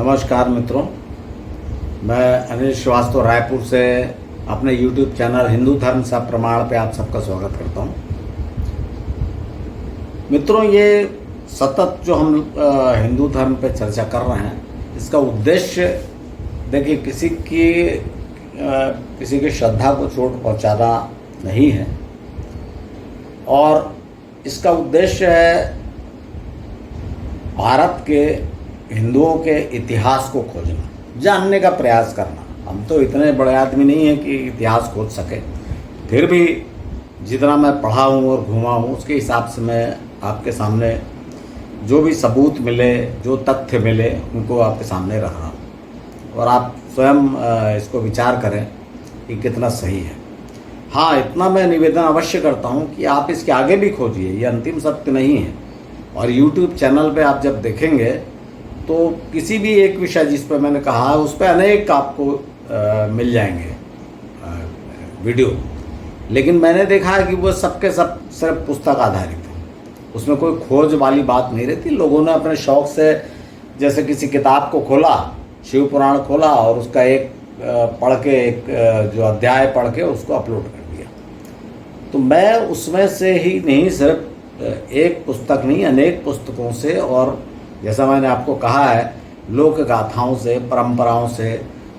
नमस्कार मित्रों, मैं अनिल श्रीवास्तव रायपुर से अपने YouTube चैनल हिंदू धर्म सा प्रमाण पे आप सबका स्वागत करता हूँ। मित्रों, ये सतत जो हम हिंदू धर्म पे चर्चा कर रहे हैं, इसका उद्देश्य देखिए किसी की श्रद्धा को चोट पहुँचाना नहीं है, और इसका उद्देश्य है भारत के हिंदुओं के इतिहास को खोजना, जानने का प्रयास करना। हम तो इतने बड़े आदमी नहीं हैं कि इतिहास खोज सके, फिर भी जितना मैं पढ़ा हूँ और घूमा हूँ उसके हिसाब से मैं आपके सामने जो भी सबूत मिले, जो तथ्य मिले, उनको आपके सामने रख रहा हूँ, और आप स्वयं इसको विचार करें कि कितना सही है। हाँ, इतना मैं निवेदन अवश्य करता हूँ कि आप इसके आगे भी खोजिए, ये अंतिम सत्य नहीं है। और YouTube चैनल पे आप जब देखेंगे तो किसी भी एक विषय जिस पर मैंने कहा है उस पर अनेक आपको मिल जाएंगे वीडियो, लेकिन मैंने देखा है कि वो सबके सब सिर्फ पुस्तक आधारित है, उसमें कोई खोज वाली बात नहीं रहती। लोगों ने अपने शौक़ से जैसे किसी किताब को खोला, शिव पुराण खोला, और उसका एक पढ़ के एक जो अध्याय पढ़ के उसको अपलोड कर दिया। तो मैं उसमें से ही नहीं, सिर्फ एक पुस्तक नहीं, अनेक पुस्तकों से, और जैसा मैंने आपको कहा है, लोक गाथाओं से, परंपराओं से,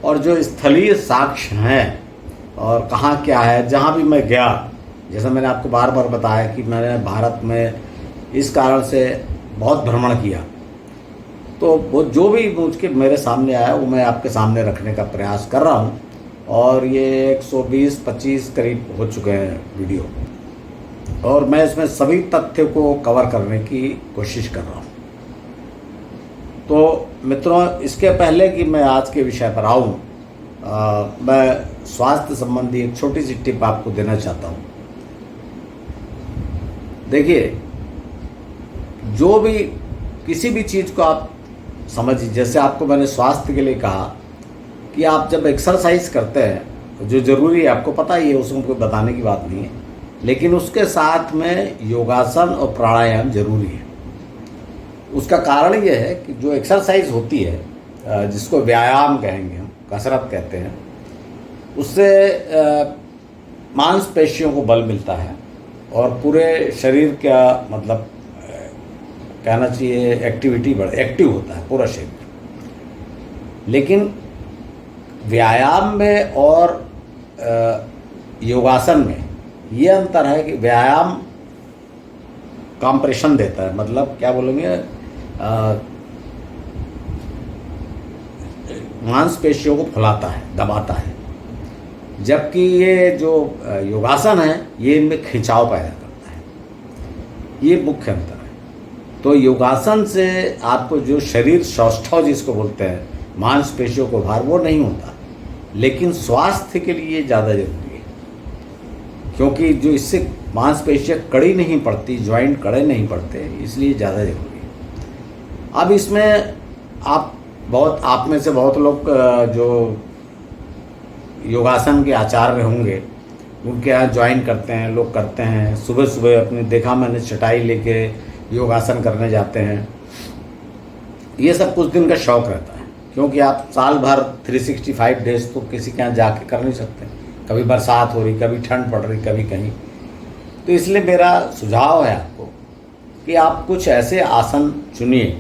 और जो स्थलीय साक्ष्य हैं और कहाँ क्या है, जहाँ भी मैं गया, जैसा मैंने आपको बार बार बताया कि मैंने भारत में इस कारण से बहुत भ्रमण किया, तो वो जो भी मुझके मेरे सामने आया वो मैं आपके सामने रखने का प्रयास कर रहा हूँ। और ये 120-25 करीब हो चुके हैं वीडियो, और मैं इसमें सभी तथ्य को कवर करने की कोशिश कर रहा हूँ। तो मित्रों, इसके पहले कि मैं आज के विषय पर आऊँ, मैं स्वास्थ्य संबंधी एक छोटी सी टिप आपको देना चाहता हूँ। देखिए, जो भी किसी भी चीज़ को आप समझिए, जैसे आपको मैंने स्वास्थ्य के लिए कहा कि आप जब एक्सरसाइज करते हैं, जो ज़रूरी है, आपको पता ही है, उसमें कोई बताने की बात नहीं है, लेकिन उसके साथ में योगासन और प्राणायाम जरूरी है। उसका कारण ये है कि जो एक्सरसाइज होती है, जिसको व्यायाम कहेंगे, हम कसरत कहते हैं, उससे मांसपेशियों को बल मिलता है और पूरे शरीर का मतलब कहना चाहिए एक्टिविटी एक्टिव होता है पूरा शरीर। लेकिन व्यायाम में और योगासन में ये अंतर है कि व्यायाम कंप्रेशन देता है, मतलब क्या बोलेंगे, मांसपेशियों को फुलाता है, दबाता है, जबकि ये जो योगासन है ये इनमें खिंचाव पैदा करता है। ये मुख्य अंतर है। तो योगासन से आपको जो शरीर सौष्ठव जिसको बोलते हैं, मांसपेशियों को भार, वो नहीं होता, लेकिन स्वास्थ्य के लिए ज़्यादा जरूरी है, क्योंकि जो इससे मांसपेशियाँ कड़ी नहीं पड़ती, जॉइंट कड़े नहीं पड़ते, इसलिए ज़्यादा जरूरी है। अब इसमें आप में से बहुत लोग जो योगासन के आचार्य होंगे, उनके यहाँ ज्वाइन करते हैं, लोग करते हैं, सुबह सुबह अपने देखा मैंने चटाई लेके योगासन करने जाते हैं। ये सब कुछ दिन का शौक़ रहता है, क्योंकि आप साल भर 365 डेज तो किसी के यहाँ जाके कर नहीं सकते। कभी बरसात हो रही, कभी ठंड पड़ रही, कभी कहीं। तो इसलिए मेरा सुझाव है आपको कि आप कुछ ऐसे आसन चुनिए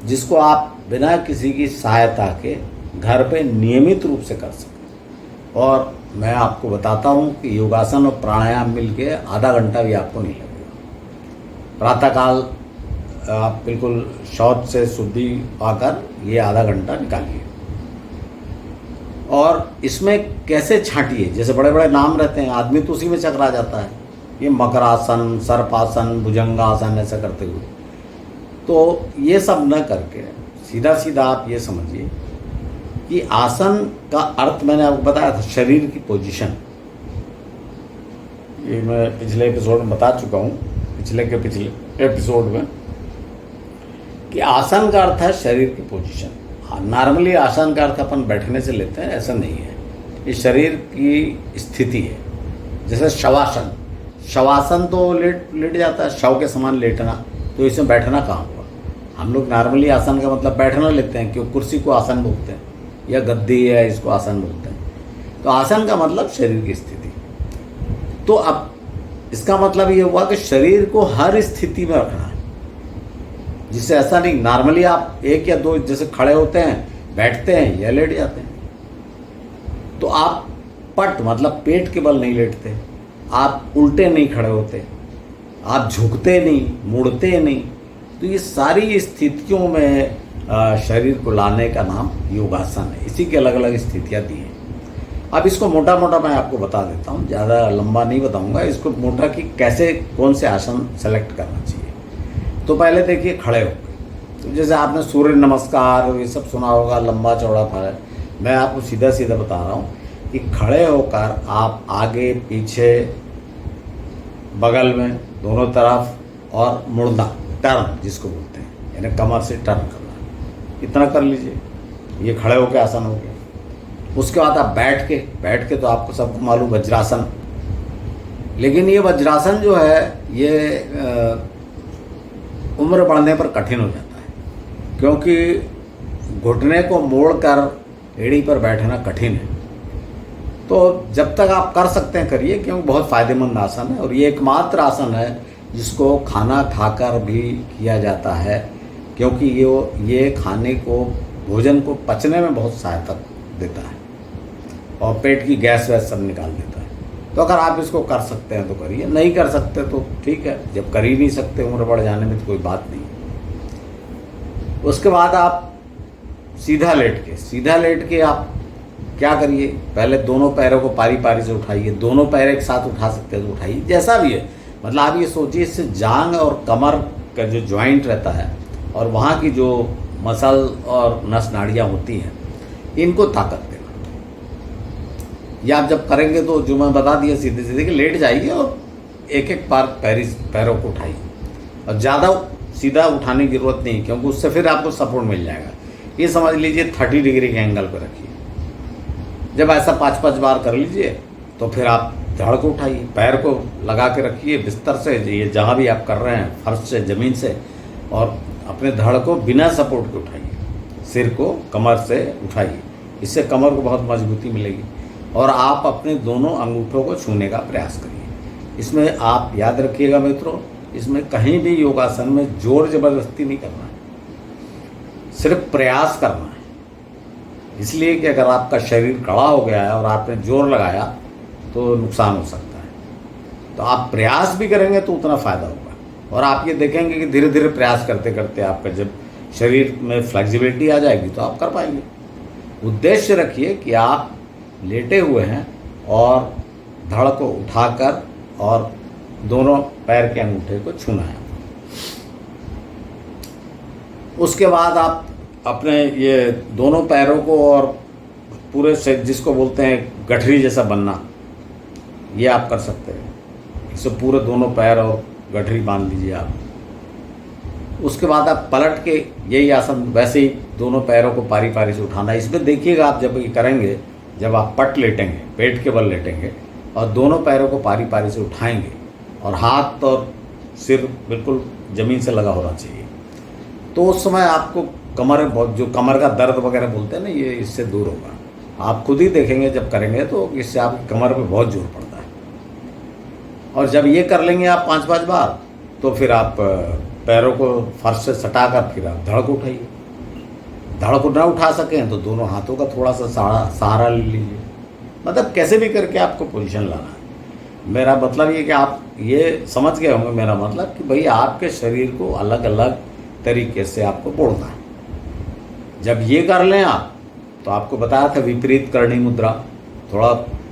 जिसको आप बिना किसी की सहायता के घर पे नियमित रूप से कर सकें। और मैं आपको बताता हूँ कि योगासन और प्राणायाम मिलके आधा घंटा भी आपको नहीं लगेगा। प्रातःकाल आप बिल्कुल शौच से शुद्धि पाकर ये आधा घंटा निकालिए, और इसमें कैसे छांटिए, जैसे बड़े बड़े नाम रहते हैं, आदमी तो उसी में चकरा जाता है, ये मकरासन, सर्पासन, भुजंगासन, ऐसा करते हुए। तो ये सब न करके सीधा सीधा आप ये समझिए कि आसन का अर्थ मैंने आपको बताया था, शरीर की पोजीशन। ये मैं पिछले एपिसोड में बता चुका हूँ, पिछले एपिसोड में, कि आसन का अर्थ है शरीर की पोजीशन। हाँ, नॉर्मली आसन का अर्थ अपन बैठने से लेते हैं, ऐसा नहीं है। ये शरीर की स्थिति है। जैसे शवासन तो लेट जाता है, शव के समान लेटना, तो इसमें बैठना कहाँ हुआ। हम लोग नॉर्मली आसन का मतलब बैठना लेते हैं, क्यों कुर्सी को आसन बोलते हैं, या गद्दी है इसको आसन बोलते हैं। तो आसन का मतलब शरीर की स्थिति। तो अब इसका मतलब ये हुआ कि शरीर को हर स्थिति में रखना है, जिससे ऐसा नहीं नॉर्मली आप एक या दो जैसे खड़े होते हैं, बैठते हैं या लेट जाते हैं। तो आप पट मतलब पेट के बल नहीं लेटते, आप उल्टे नहीं खड़े होते, आप झुकते नहीं, मुड़ते नहीं। तो ये सारी स्थितियों में शरीर को लाने का नाम योगासन है। इसी की अलग अलग स्थितियाँ दी हैं। अब इसको मोटा मोटा मैं आपको बता देता हूँ, ज़्यादा लंबा नहीं बताऊँगा इसको मोटा कि कैसे कौन से आसन सेलेक्ट करना चाहिए। तो पहले देखिए खड़े होकर, तो जैसे आपने सूर्य नमस्कार ये सब सुना होगा, लंबा चौड़ा था। मैं आपको सीधा सीधा बता रहा हूँ कि खड़े होकर आप आगे पीछे बगल में दोनों तरफ और मुड़ना, टर्न जिसको बोलते हैं, यानी कमर से टर्न करना, इतना कर लीजिए। ये खड़े होकर आसन हो गया। उसके बाद आप बैठ के तो आपको सबको मालूम वज्रासन। लेकिन ये वज्रासन जो है ये उम्र बढ़ने पर कठिन हो जाता है, क्योंकि घुटने को मोड़कर एड़ी पर बैठना कठिन है। तो जब तक आप कर सकते हैं करिए, क्योंकि बहुत फ़ायदेमंद आसन है और ये एकमात्र आसन है जिसको खाना खाकर भी किया जाता है, क्योंकि ये खाने को, भोजन को पचने में बहुत सहायता देता है और पेट की गैस वैस सब निकाल देता है। तो अगर आप इसको कर सकते हैं तो करिए, नहीं कर सकते तो ठीक है। जब कर ही नहीं सकते उम्र बढ़ जाने में तो कोई बात नहीं। उसके बाद आप सीधा लेट के आप क्या करिए, पहले दोनों पैरों को पारी पारी से उठाइए। दोनों पैर एक साथ उठा सकते हैं तो उठाइए, जैसा भी है। मतलब आप ये सोचिए, इससे जांग और कमर का जो जॉइंट रहता है और वहाँ की जो मसल और नस नाड़ियाँ होती हैं, इनको ताकत देना। या आप जब करेंगे तो जो मैं बता दिया सीधे सीधे कि लेट जाइए और एक एक बार पैरों को उठाइए, और ज़्यादा सीधा उठाने की जरूरत नहीं, क्योंकि उससे फिर आपको सपोर्ट मिल जाएगा। ये समझ लीजिए 30 डिग्री के एंगल पर रखिए। जब ऐसा 5-5 बार कर लीजिए तो फिर आप धड़ को उठाइए, पैर को लगा के रखिए बिस्तर से, ये जहाँ भी आप कर रहे हैं, फर्श से, ज़मीन से, और अपने धड़ को बिना सपोर्ट के उठाइए। सिर को कमर से उठाइए, इससे कमर को बहुत मजबूती मिलेगी। और आप अपने दोनों अंगूठों को छूने का प्रयास करिए। इसमें आप याद रखिएगा मित्रों, इसमें कहीं भी योगासन में जोर जबरदस्ती नहीं करना है, सिर्फ प्रयास करना है। इसलिए कि अगर आपका शरीर कड़ा हो गया है और आपने जोर लगाया तो नुकसान हो सकता है। तो आप प्रयास भी करेंगे तो उतना फ़ायदा होगा। और आप ये देखेंगे कि धीरे धीरे प्रयास करते करते आपका जब शरीर में फ्लेक्सिबिलिटी आ जाएगी तो आप कर पाएंगे। उद्देश्य रखिए कि आप लेटे हुए हैं और धड़ को उठाकर और दोनों पैर के अंगूठे को छूना है। उसके बाद आप अपने ये दोनों पैरों को और पूरे से, जिसको बोलते हैं गठरी जैसा बनना, ये आप कर सकते हैं। इसे पूरे दोनों पैर और गठरी बांध लीजिए आप। उसके बाद आप पलट के यही आसन वैसे ही दोनों पैरों को पारी पारी से उठाना है। इसमें देखिएगा आप जब ये करेंगे, जब आप पट लेटेंगे, पेट के बल लेटेंगे और दोनों पैरों को पारी पारी से उठाएंगे और हाथ और सिर बिल्कुल ज़मीन से लगा होना चाहिए, तो उस समय आपको कमर में बहुत, जो कमर का दर्द वगैरह बोलते हैं ना, ये इससे दूर होगा। आप खुद ही देखेंगे जब करेंगे तो इससे आपकी कमर पे बहुत जोर पड़ता है। और जब ये कर लेंगे आप 5-5 बार, तो फिर आप पैरों को फर्श से सटाकर फिर आप धड़ को उठाइए। धड़ को ना उठा सकें तो दोनों हाथों का थोड़ा सा सहारा ले लीजिए। मतलब कैसे भी करके आपको पोजीशन लाना है। मेरा मतलब ये कि आप ये समझ गए होंगे मेरा मतलब कि भाई आपके शरीर को अलग अलग तरीके से आपको मोड़ना है। जब ये कर लें आप, तो आपको बताया था विपरीत करणी मुद्रा, थोड़ा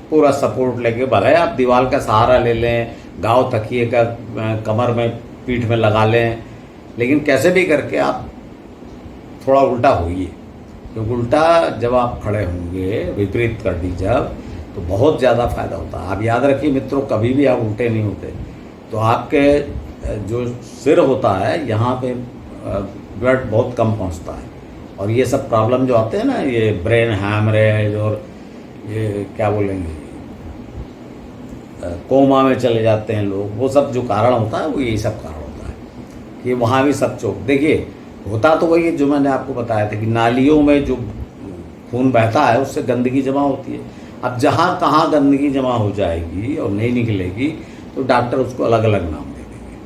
पूरा सपोर्ट लेके, भले आप दीवार का सहारा ले लें, गाँव तकिए का कमर में पीठ में लगा लें, लेकिन कैसे भी करके आप थोड़ा उल्टा होइए, क्योंकि उल्टा जब आप खड़े होंगे विपरीत करनी जब, तो बहुत ज़्यादा फ़ायदा होता है। आप याद रखिए मित्रों, कभी भी आप उल्टे नहीं होते तो आपके जो सिर होता है यहाँ पे ब्लड बहुत कम पहुँचता है, और ये सब प्रॉब्लम जो आते हैं ना, ये ब्रेन हैमरेज और ये क्या बोलेंगे कोमा में चले जाते हैं लोग, वो सब जो कारण होता है वो यही सब कारण होता है कि वहाँ भी सब चोक। देखिए होता तो वही है जो मैंने आपको बताया था कि नालियों में जो खून बहता है उससे गंदगी जमा होती है। अब जहाँ कहाँ गंदगी जमा हो जाएगी और नहीं निकलेगी तो डॉक्टर उसको अलग अलग नाम दे देंगे।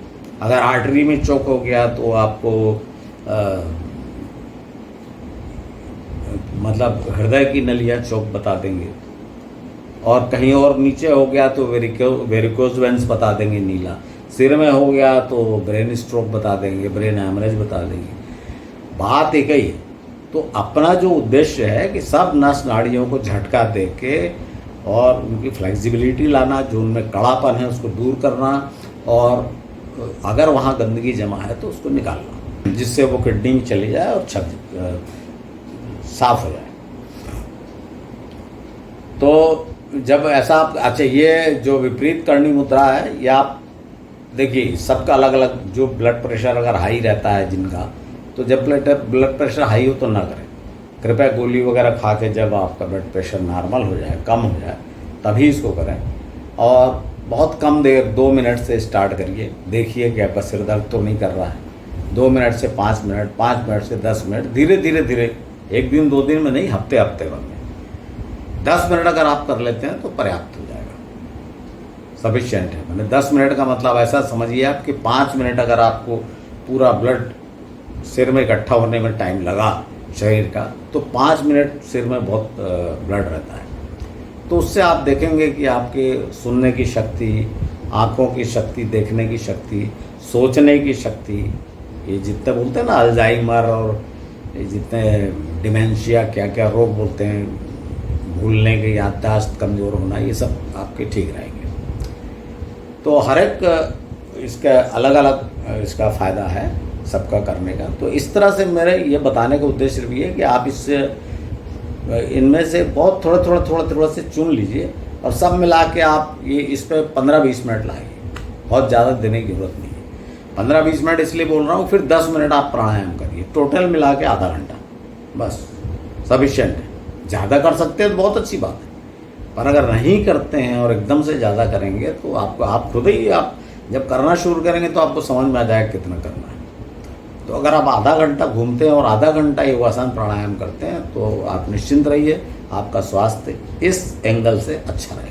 अगर आर्टरी में चौक हो गया तो आपको मतलब हृदय की नलियाँ चौक बता देंगे, और कहीं और नीचे हो गया तो वेरिकोज वेंस बता देंगे नीला, सिर में हो गया तो ब्रेन स्ट्रोक बता देंगे, ब्रेन हैमरेज बता देंगे। बात एक ही है। तो अपना जो उद्देश्य है कि सब नस नाड़ियों को झटका दे के और उनकी फ्लेक्सिबिलिटी लाना, जो उनमें कड़ापन है उसको दूर करना, और अगर वहाँ गंदगी जमा है तो उसको निकालना, जिससे वो किडनी में चली जाए और साफ हो जाए। तो जब ऐसा अच्छा, ये जो विपरीत करणी मुद्रा है, ये आप देखिए सबका अलग अलग, जो ब्लड प्रेशर अगर हाई रहता है जिनका, तो जब ब्लड प्रेशर हाई हो तो ना करें। कृपया गोली वगैरह खा के जब आपका ब्लड प्रेशर नॉर्मल हो जाए, कम हो जाए, तभी इसको करें। और बहुत कम देर, 2 मिनट से स्टार्ट करिए, देखिए कि आपका सिर दर्द तो नहीं कर रहा है। 2 मिनट से 5 मिनट, 5 मिनट से 10 मिनट, धीरे धीरे धीरे, 1 दिन 2 दिन में नहीं, हफ्ते हफ्ते भर में 10 मिनट अगर आप कर लेते हैं तो पर्याप्त हो जाएगा, सफिशिएंट है। मैंने 10 मिनट का मतलब ऐसा समझिए आप कि 5 मिनट अगर आपको पूरा ब्लड सिर में इकट्ठा होने में टाइम लगा शरीर का, तो 5 मिनट सिर में बहुत ब्लड रहता है। तो उससे आप देखेंगे कि आपके सुनने की शक्ति, आँखों की शक्ति, देखने की शक्ति, सोचने की शक्ति, ये जितने बोलते हैं ना अल्जाइमर और ये जितने डिमेंशिया, क्या क्या रोग बोलते हैं, भूलने की याददाश्त कमज़ोर होना, ये सब आपके ठीक रहेंगे। तो हर एक इसका अलग अलग इसका फ़ायदा है सबका करने का। तो इस तरह से मेरे ये बताने का उद्देश्य भी है कि आप इससे इनमें से बहुत थोड़ा से चुन लीजिए और सब मिला के आप ये इस पर 15-20 मिनट लाइए, बहुत ज़्यादा देने की ज़रूरत नहीं है। 15-20 मिनट इसलिए बोल रहा हूँ, फिर 10 मिनट आप प्राणायाम करिए, टोटल मिला के आधा घंटा, बस सफिशिएंट है। ज़्यादा कर सकते हैं तो बहुत अच्छी बात है, पर अगर नहीं करते हैं और एकदम से ज़्यादा करेंगे तो आपको, आप खुद ही, आप जब करना शुरू करेंगे तो आपको समझ में आ जाएगा कितना करना है। तो अगर आप आधा घंटा घूमते हैं और आधा घंटा योगासन प्राणायाम करते हैं तो आप निश्चिंत रहिए, आपका स्वास्थ्य इस एंगल से अच्छा रहेगा।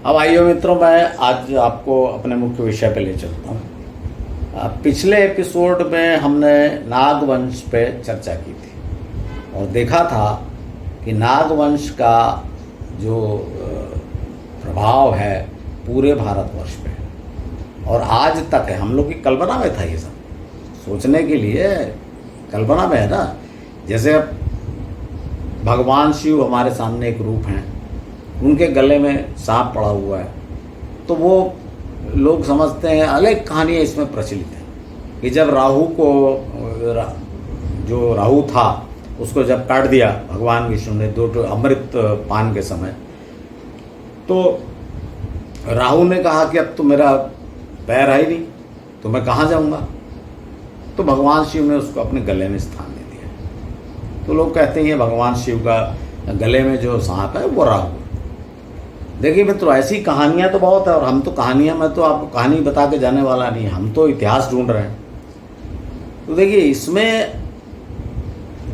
अब आइए मित्रों, मैं आज आपको अपने मुख्य विषय पे ले चलता हूँ। पिछले एपिसोड में हमने नागवंश पे चर्चा की थी और देखा था कि नागवंश का जो प्रभाव है पूरे भारतवर्ष पे और आज तक है। हम लोग की कल्पना में था, ये सब सोचने के लिए कल्पना में है ना। जैसे अब भगवान शिव हमारे सामने एक रूप हैं, उनके गले में सांप पड़ा हुआ है, तो वो लोग समझते हैं, अलग कहानियाँ इसमें प्रचलित हैं कि जब राहु को, जो राहु था उसको जब काट दिया भगवान विष्णु ने 2 अमृत पान के समय, तो राहु ने कहा कि अब तो मेरा पैर है ही नहीं, तो मैं कहाँ जाऊँगा। तो भगवान शिव ने उसको अपने गले में स्थान दे दिया। तो लोग कहते हैं भगवान शिव का गले में जो सांप है वो राहु। देखिए मित्रों, ऐसी कहानियाँ तो बहुत है, और हम तो कहानियाँ में तो आपको कहानी बता के जाने वाला नहीं, हम तो इतिहास ढूंढ रहे हैं। तो देखिए इसमें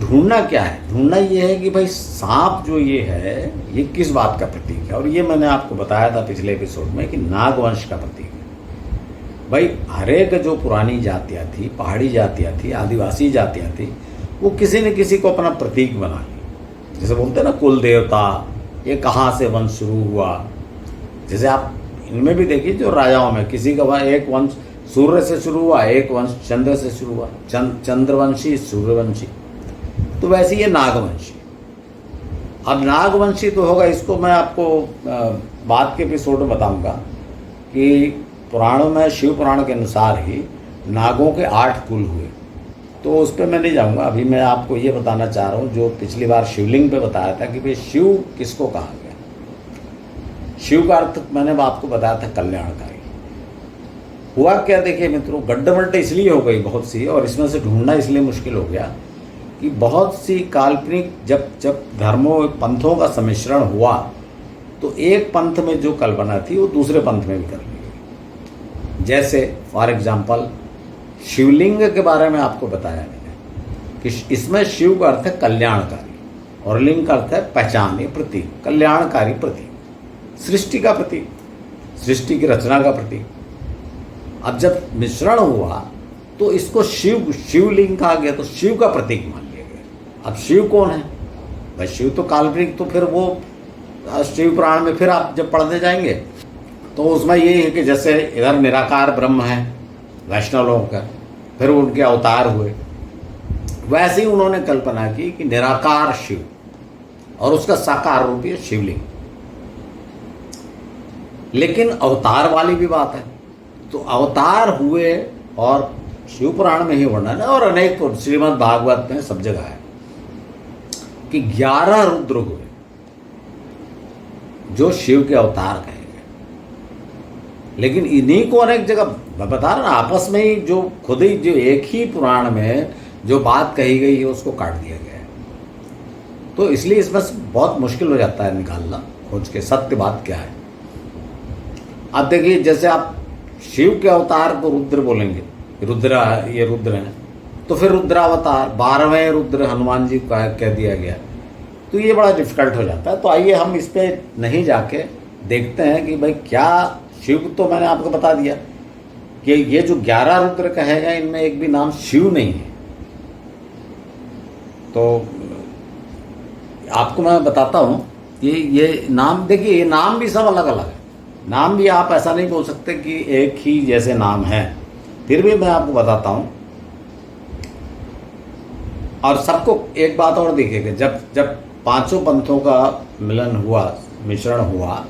ढूंढना क्या है, ढूंढना ये है कि भाई सांप जो ये है ये किस बात का प्रतीक है। और ये मैंने आपको बताया था पिछले एपिसोड में कि नागवंश का प्रतीक है। भाई हर एक जो पुरानी जातियाँ थी, पहाड़ी जातियाँ थी, आदिवासी जातियाँ थी, वो किसी न किसी को अपना प्रतीक बना ली। जैसे बोलते हैं ना कुल देवता, ये कहाँ से वंश शुरू हुआ। जैसे आप इनमें भी देखिए जो राजाओं में किसी का एक वंश सूर्य से शुरू हुआ, एक वंश चंद्र से शुरू हुआ, चंद्रवंशी, सूर्यवंशी। तो वैसे ये नागवंशी। अब नागवंशी तो होगा, इसको मैं आपको बाद के एपिसोड में बताऊंगा कि पुराणों में, शिव पुराण के अनुसार ही नागों के 8 कुल हुए। तो उस पर मैं नहीं जाऊंगा, अभी मैं आपको ये बताना चाह रहा हूँ जो पिछली बार शिवलिंग पे बताया था कि भाई शिव किसको कहा गया। शिव का अर्थ मैंने आपको बताया था कल्याणकारी। हुआ क्या, देखिए मित्रों, गड्ढमड्ड इसलिए हो गई बहुत सी, और इसमें से ढूंढना इसलिए मुश्किल हो गया कि बहुत सी काल्पनिक, जब धर्मों पंथों का सम्मिश्रण हुआ तो एक पंथ में जो कल्पना थी वो दूसरे पंथ में भी कर ली गई। जैसे फॉर एग्जाम्पल शिवलिंग के बारे में आपको बताया मैंने कि इसमें शिव का अर्थ है कल्याणकारी और लिंग का अर्थ है पहचान, प्रतीक, कल्याणकारी प्रतीक, सृष्टि का प्रतीक, सृष्टि की रचना का प्रतीक। अब जब मिश्रण हुआ तो इसको शिवलिंग कहा गया, तो शिव का प्रतीक मान लिया गया। अब शिव कौन है भाई? शिव तो काल्पनिक, तो फिर वो शिव पुराण में फिर आप जब पढ़ने जाएंगे तो उसमें ये है कि जैसे इधर निराकार ब्रह्म है वैष्णव लोगों का, फिर उनके अवतार हुए, वैसे ही उन्होंने कल्पना की कि निराकार शिव और उसका साकार रूप है शिवलिंग। लेकिन अवतार वाली भी बात है, तो अवतार हुए और शिव पुराण में ही वर्णन है और अनेक श्रीमद् भागवत में सब जगह है कि 11 रुद्र हुए जो शिव के अवतार कहे गए। लेकिन इन्हीं को अनेक जगह मैं बता रहा ना, आपस में ही जो खुद ही जो एक ही पुराण में जो बात कही गई है उसको काट दिया गया है। तो इसलिए इसमें बहुत मुश्किल हो जाता है निकालना खोज के सत्य बात क्या है। अब देखिए, जैसे आप शिव के अवतार को रुद्र बोलेंगे, रुद्र ये रुद्र हैं, तो फिर रुद्रावतार 12वें रुद्र हनुमान जी का कह दिया गया, तो ये बड़ा डिफिकल्ट हो जाता है। तो आइए हम इस पे नहीं जाके देखते हैं कि भाई क्या शिव, तो मैंने आपको बता दिया कि ये जो 11 रुद्र कहे गए इनमें एक भी नाम शिव नहीं है। तो आपको मैं बताता हूँ ये नाम, देखिए ये नाम भी सब अलग अलग है। नाम भी आप ऐसा नहीं बोल सकते कि एक ही जैसे नाम है, फिर भी मैं आपको बताता हूँ। और सबको एक बात और देखिएगा, जब पांचों पंथों का मिलन हुआ, मिश्रण हुआ,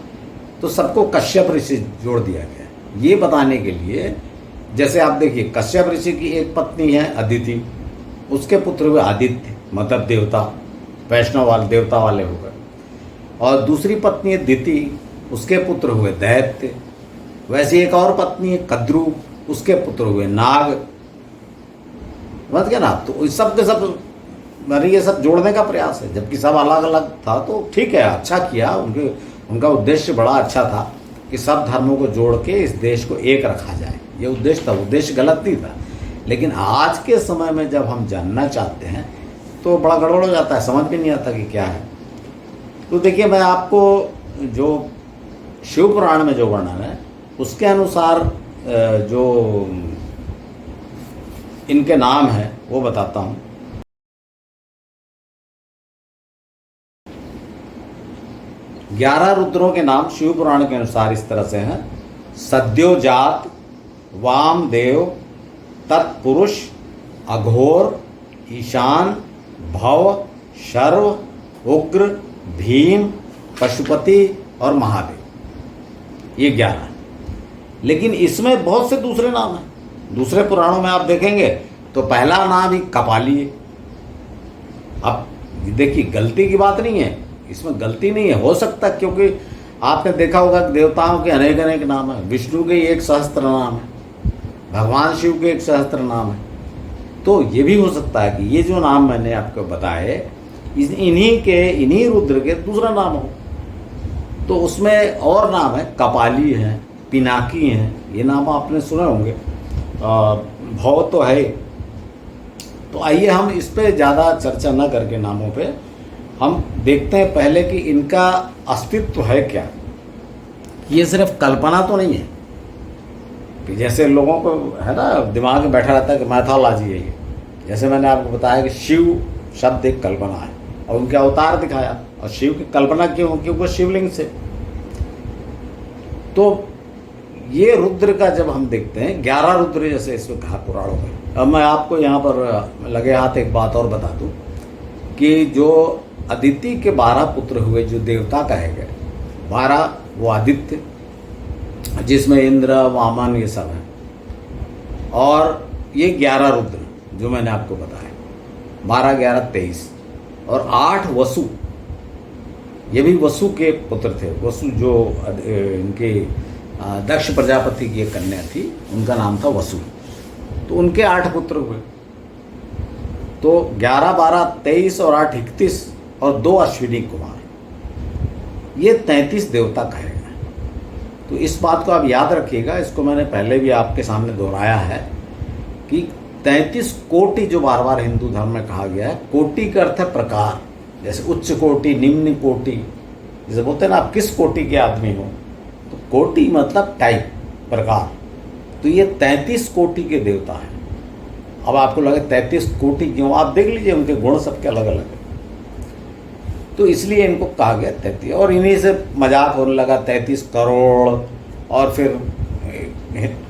तो सबको कश्यप ऋषि जोड़ दिया गया ये बताने के लिए। जैसे आप देखिए, कश्यप ऋषि की एक पत्नी है अदिति, उसके पुत्र हुए आदित्य, मतलब देवता, वैष्णव वाले देवता वाले हो गए। और दूसरी पत्नी है दिति, उसके पुत्र हुए दैत्य। वैसे एक और पत्नी है कद्रु, उसके पुत्र हुए नाग। समझ गया ना? तो इस सब के सब मैंने ये सब जोड़ने का प्रयास है, जबकि सब अलग अलग था। तो ठीक है, अच्छा किया, उनका उद्देश्य बड़ा अच्छा था कि सब धर्मों को जोड़ के इस देश को एक रखा जाए, ये उद्देश्य था। उद्देश्य गलत नहीं था, लेकिन आज के समय में जब हम जानना चाहते हैं तो बड़ा गड़बड़ हो जाता है, समझ भी नहीं आता कि क्या है। तो देखिए, मैं आपको जो शिव पुराण में जो वर्णन है उसके अनुसार जो इनके नाम है वो बताता हूँ। ग्यारह रुद्रों के नाम शिव पुराण के अनुसार इस तरह से हैं: सद्योजात, वामदेव, तत्पुरुष, अघोर, ईशान, भव, शर्व, उग्र, भीम, पशुपति और महादेव। ये 11। लेकिन इसमें बहुत से दूसरे नाम हैं। दूसरे पुराणों में आप देखेंगे तो पहला नाम ही कपाली है। अब देखिए, गलती की बात नहीं है, इसमें गलती नहीं है। हो सकता, क्योंकि आपने देखा होगा कि देवताओं के अनेक अनेक नाम है। विष्णु के एक सहस्त्र नाम है, भगवान शिव के एक सहस्त्र नाम है। तो ये भी हो सकता है कि ये जो नाम मैंने आपको बताए इन्हीं रुद्र के दूसरा नाम हो। तो उसमें और नाम है, कपाली है, पिनाकी हैं, ये नाम आपने सुने होंगे। भव तो है। तो आइए हम इस पे ज़्यादा चर्चा न करके नामों पे हम देखते हैं पहले कि इनका अस्तित्व है क्या। ये सिर्फ कल्पना तो नहीं है कि जैसे लोगों को है ना दिमाग में बैठा रहता है कि मैथोलॉजी है ये। जैसे मैंने आपको बताया कि शिव शब्द एक कल्पना है और उनके अवतार दिखाया, और शिव की कल्पना क्यों? क्योंकि वो शिवलिंग से। तो ये रुद्र का जब हम देखते हैं 11 रुद्र जैसे इसमें कहा पुराणों में। अब मैं आपको यहाँ पर लगे हाथ एक बात और बता दूँ कि जो अदिति के 12 पुत्र हुए जो देवता कहे गए, 12 वो आदित्य, जिसमें इंद्र, वामन ये सब हैं, और ये 11 रुद्र जो मैंने आपको बताया, 12, 11, 23, और 8 वसु। ये भी वसु के पुत्र थे। वसु जो इनके दक्ष प्रजापति की एक कन्या थी, उनका नाम था वसु। तो उनके 8 पुत्र हुए। तो 11, 12, 23 और 8, 31 और 2 अश्विनी कुमार, ये 33 देवता कहे गए। तो इस बात को आप याद रखिएगा, इसको मैंने पहले भी आपके सामने दोहराया है कि 33 कोटि जो बार बार हिंदू धर्म में कहा गया है, कोटि का अर्थ है प्रकार, जैसे उच्च कोटि, निम्न कोटि, जैसे बोलते हैं ना आप किस कोटि के आदमी हो, तो कोटि मतलब टाइप, प्रकार। तो ये 33 कोटि के देवता हैं। अब आपको लगे 33 कोटि क्यों, आप देख लीजिए उनके गुण सबके अलग अलग हैं, तो इसलिए इनको कहा गया 33। और इन्हीं से मजाक होने लगा 33 करोड़, और फिर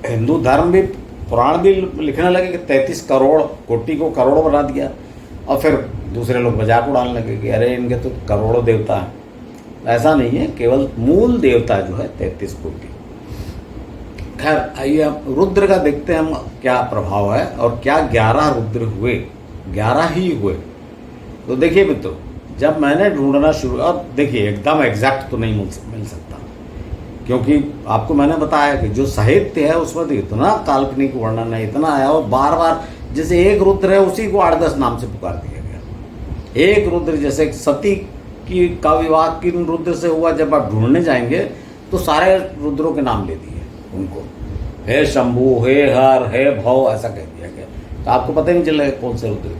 हिंदू धर्म भी, पुराण भी लिखने लगे कि 33 करोड़, कोटि को करोड़ बना दिया, और फिर दूसरे लोग मजाक उड़ाने लगे कि अरे इनके तो करोड़ों देवता हैं। ऐसा नहीं है, केवल मूल देवता जो है 33 कोटि। खैर आइए अब रुद्र का देखते हैं हम क्या प्रभाव है, और क्या 11 रुद्र हुए, 11 ही हुए। तो देखिए मित्रों, जब मैंने ढूंढना शुरू, अब देखिए एकदम एग्जैक्ट तो नहीं मिल सकता, क्योंकि आपको मैंने बताया कि जो साहित्य है उसमें तो इतना काल्पनिक वर्णन है, इतना है, और बार बार जैसे एक रुद्र है उसी को 8-10 नाम से पुकार दिया गया। एक रुद्र, जैसे सती की का विवाह किन रुद्र से हुआ, जब आप ढूंढने जाएंगे तो सारे रुद्रों के नाम ले दिए उनको, हे शंभु, हे हर, हे भव, ऐसा कह दिया गया, तो आपको पता ही नहीं चलेगा कौन से रुद्र।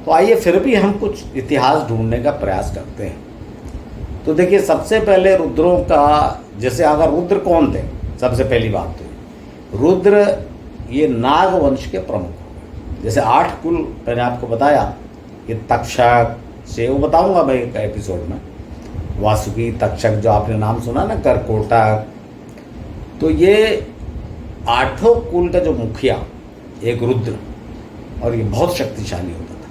तो आइए फिर भी हम कुछ इतिहास ढूंढने का प्रयास करते हैं। तो देखिए सबसे पहले रुद्रों का, जैसे अगर रुद्र कौन थे, सबसे पहली बात तो रुद्र ये नाग वंश के प्रमुख हो। जैसे 8 कुल मैंने आपको बताया, ये तक्षक से, वो बताऊंगा मैं एक एपिसोड में, वासुकी, तक्षक जो आपने नाम सुना ना, करकोटक, तो ये 8 कुल का जो मुखिया एक रुद्र, और ये बहुत शक्तिशाली होता था,